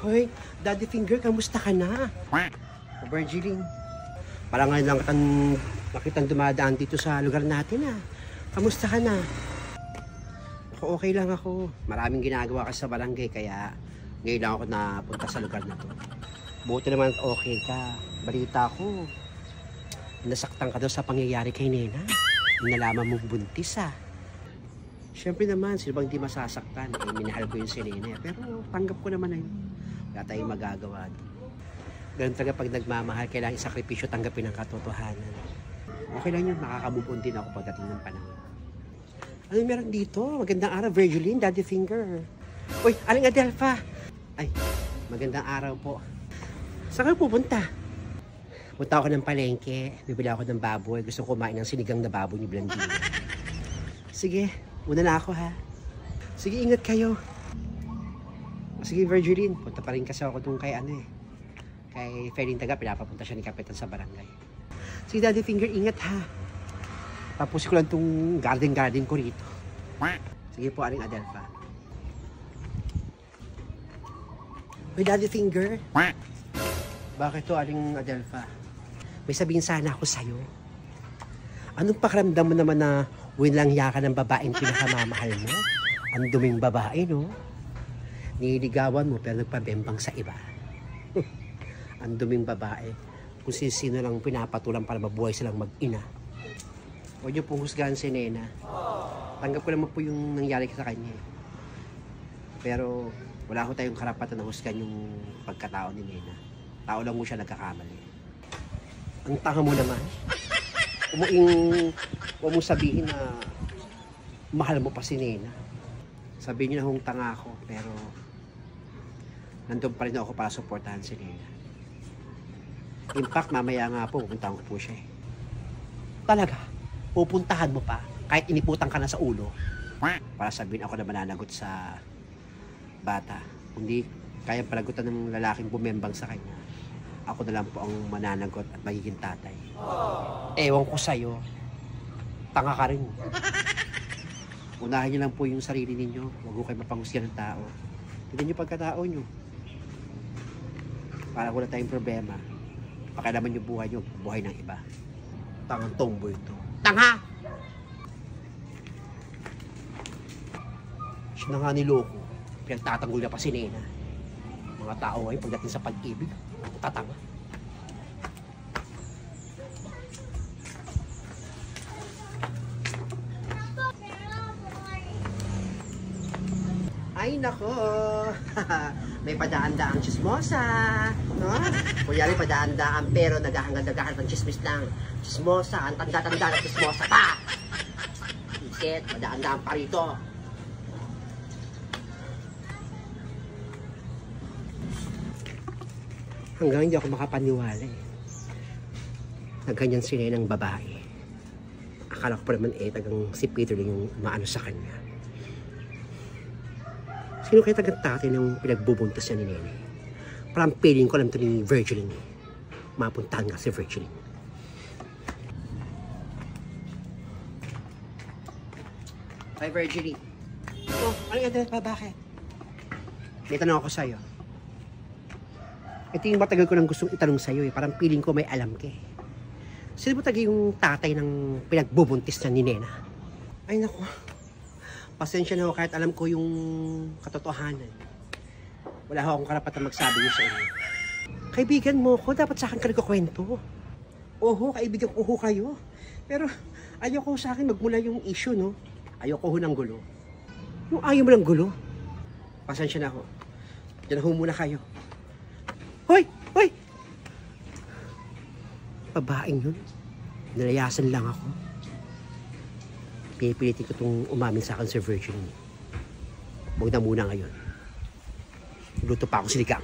Hoy, Daddy Finger, kamusta ka na? Virgiling, parang ngayon lang nakitang dumadaan dito sa lugar natin Kamusta ka na? Ako okay lang ako. Maraming ginagawa kasi sa barangay kaya ngayon lang ako napunta sa lugar na to. Buti naman okay ka. Balita ko, nasaktan ka daw sa pangyayari kay Nena. Nalaman mong buntis Siyempre naman, sino bang di masasaktan? Minahal ko yung si Nena. Pero tanggap ko naman na yun. Wala tayong magagawa. Ganun talaga pag nagmamahal, kailangan isakripisyo tanggapin ang katotohanan. Okay lang yun, makakabubon din ako pagdating ng panahon. Ano meron dito? Magandang araw, Virgilin, Daddy Finger. Uy, Aling Adelfa. Ay, magandang araw po. Saan kayo pupunta? Punta ako ng palengke, bibili ako ng baboy. Gusto ko kumain ng sinigang na baboy ni Blandine. Sige, una na ako Sige, ingat kayo. Sige, Virgilin, punta pa rin kasi ako dun kay kay Feline Taga, pinapapunta siya ni Kapitan sa barangay. Sige, Daddy Finger, ingat Tapos ko lang itong garden ko rito. Sige po, Aling Adelfa. Uy, Daddy Finger. Bakit to, Aling Adelfa? May sabihin sana ako sa'yo. Anong pakiramdam mo naman na winlanghya ka ng babaeng pinakamamahal mo? Ang duming babae, no? Nililigawan mo pero nagpabembang sa iba. Ang duming babae. Kung sino lang pinapatulang para mabuhay silang mag-ina. Huwag niyo pong husgahan si Nena. Tanggap ko naman po yung nangyari sa kanya. Pero wala ko tayong karapatan na husgahan yung pagkatao ni Nena. Tao lang mo siya nagkakamali. Ang tanga mo naman. Huwag mong sabihin na mahal mo pa si Nena. Sabihin niyo na kung tanga ako, pero nandun pa rin ako para suportahan si Nena. In fact, mamaya nga po, pupuntahan ko po siya Talaga? Pupuntahan mo pa? Kahit iniputan ka na sa ulo? Para sabihin ako na mananagot sa bata. Hindi kaya palagutan ng lalaking bumembang sa kanya. Ako na lang po ang mananagot at magiging tatay. Ewan ko sa'yo. Tanga ka rin. Unahin niyo lang po yung sarili ninyo. Huwag ko kayo mapanghusgan ng tao. Tignan niyo pagkatao niyo. Para wala tayong problema. Pakialaman niyo buhay niyo, buhay ng iba. Tangang tomboy ito. Tanga! Siya na nga niloko. Pinagtatanggol na pa si Nena. Mga tao ay pagdating sa pag-ibig, tatanga. Ay nako, may padaan-daang chismosa, no? Kunyari padaan-daan pero naghahangad-naghahanap ng chismis ng chismosa, ang tanda-tanda ng chismosa pa! Isit, padaan-daan pa rito. Hanggang hindi ako makapaniwala na ganyan sila ng babae. Akala ko pa naman tagang si Peter lang yung maano sa kanya. Sino kaya tagang tatay ng pinagbubuntas niya ni Nene? Parang feeling ko alam ito ni Virgilin. Mapuntahan nga si Virgilin. Hi, Virgilin. Oh, ano yung pa? Bakit? May tanong ako sa'yo. Ito yung matagal ko nang gustong itanong sa'yo Parang feeling ko may alam ka Sino ba taga yung tatay ng pinagbubuntis niya ni Nena? Ay naku. Pasensya na ako kahit alam ko yung katotohanan. Wala akong karapatan magsabi niyo sa inyo. Kaibigan mo ko, dapat sa akin ka nagkukwento. Oho, kaibigan ko kayo. Pero ayoko sa akin magmula yung issue, no? Ayoko ho ng gulo. Yung ayaw mo ng gulo? Pasensya na ako. Diyan ho muna kayo. Hoy! Hoy! Babaeng yun. Nilayasan lang ako. Pipilitin ko itong umamin sa akin si Virgin. Huwag na muna ngayon. Luto pa ako siligang.